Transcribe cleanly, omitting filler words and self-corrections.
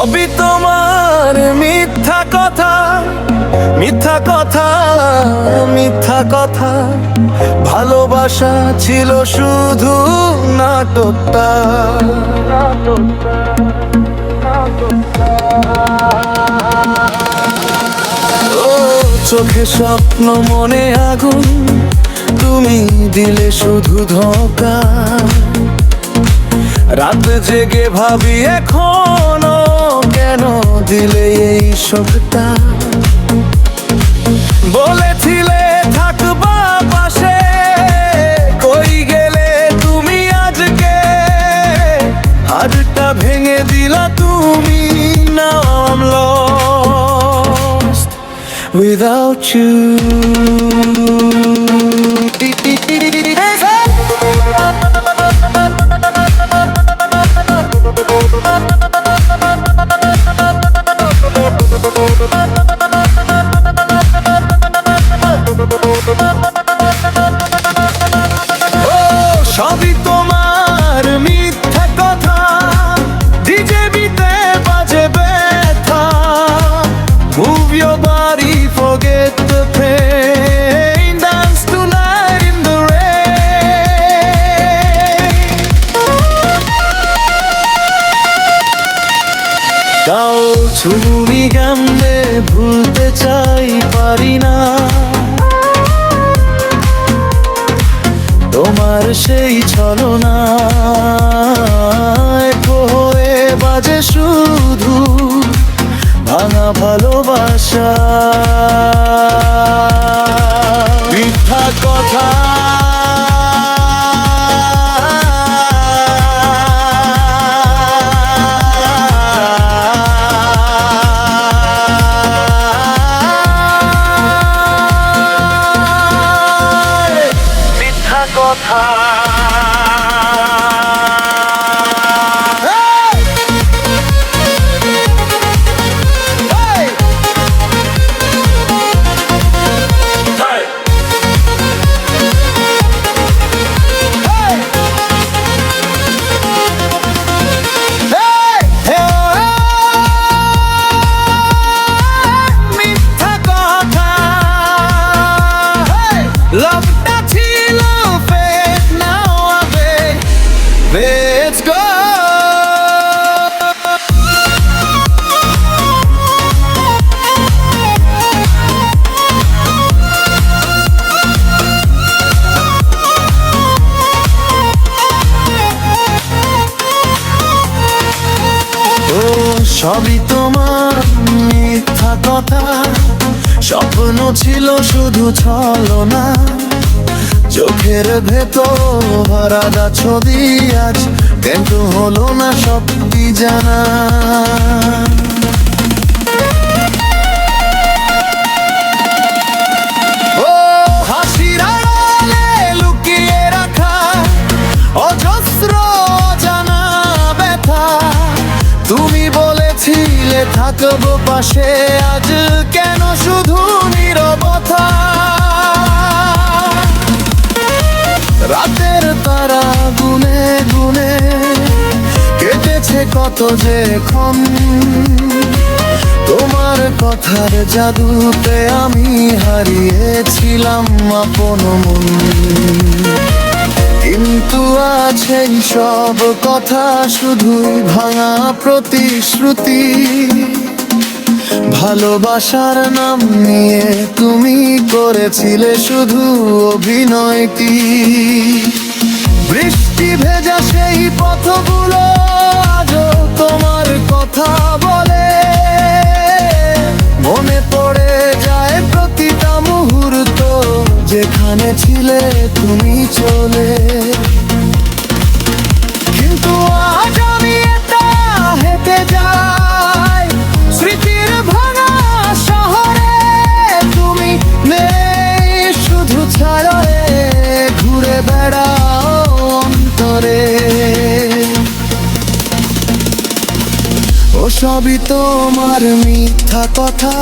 সবই তোমার মিথ্যা কথা, মিথ্যা কথা, মিথ্যা কথা। ভালোবাসা ছিল শুধু নাটকটা। ও চোখে স্বপ্ন মনে আগুন, তুমি দিলে শুধু ধোঁকা। রাত জেগে ভাবি এখনো, কেন দিলে এই শোকটা। বলেছিলে থাকবা পাশে, কই গেলে তুমি আজকে। হাড়টা ভেঙে দিলা তুমি, now I'm lost without you. সবই তোমার মিথ্যা কথা, ডিজেবিতে বাজে ব্যথা। Move your body, forget the pain, dance tonight in the rain. তাও তুমি কেমনে ভুলতে চাই পারি না তোমার সেই ছলনা। হয়ে বাজে শুধু ভাঙা ভালোবাসা, মিথ্যা কথা। কথা মিথ্যা কথা। লভটা ছিল fake, now I'm fake. Let's go. ও সবই তোমার মিথ্যা কথা, স্বপ্ন ছিল শুধু ছলনা। চোখের ভেতর ভরা ছবি আজ কিন্তু হলো না সত্যি জানা। ও হাসির আড়ালে লুকিয়ে রাখা অজস্র জানা ব্যথা। তুমি বলেছিলে থাকবো পাশে, আজ কেন শুধু নীরবতা। রাতের তারা গুনে গুনে কেটেছে কত যে ক্ষণ। তোমার কথার জাদুতে আমি হারিয়েছিলাম আপন মন। কিন্তু আছে সব কথা শুধুই ভাঙা প্রতিশ্রুতি। ভালোবাসার নাম নিয়ে তুমি করেছিলে শুধু অভিনয়টি। বৃষ্টি ভেজা সেই পথগুলো আজও তোমার কথা বলে। মনে পড়ে যায় প্রতিটা মুহূর্ত, যেখানে ছিলে তুমি চলে। কিন্তু আজ আমি এটা হেঁটে যাই স্মৃতির ভাঙা শহরে। তুমি নেই শুধু ছায়ায় ঘুরে বেড়াও অন্তরে। ও সবই তোমার মিথ্যা কথা।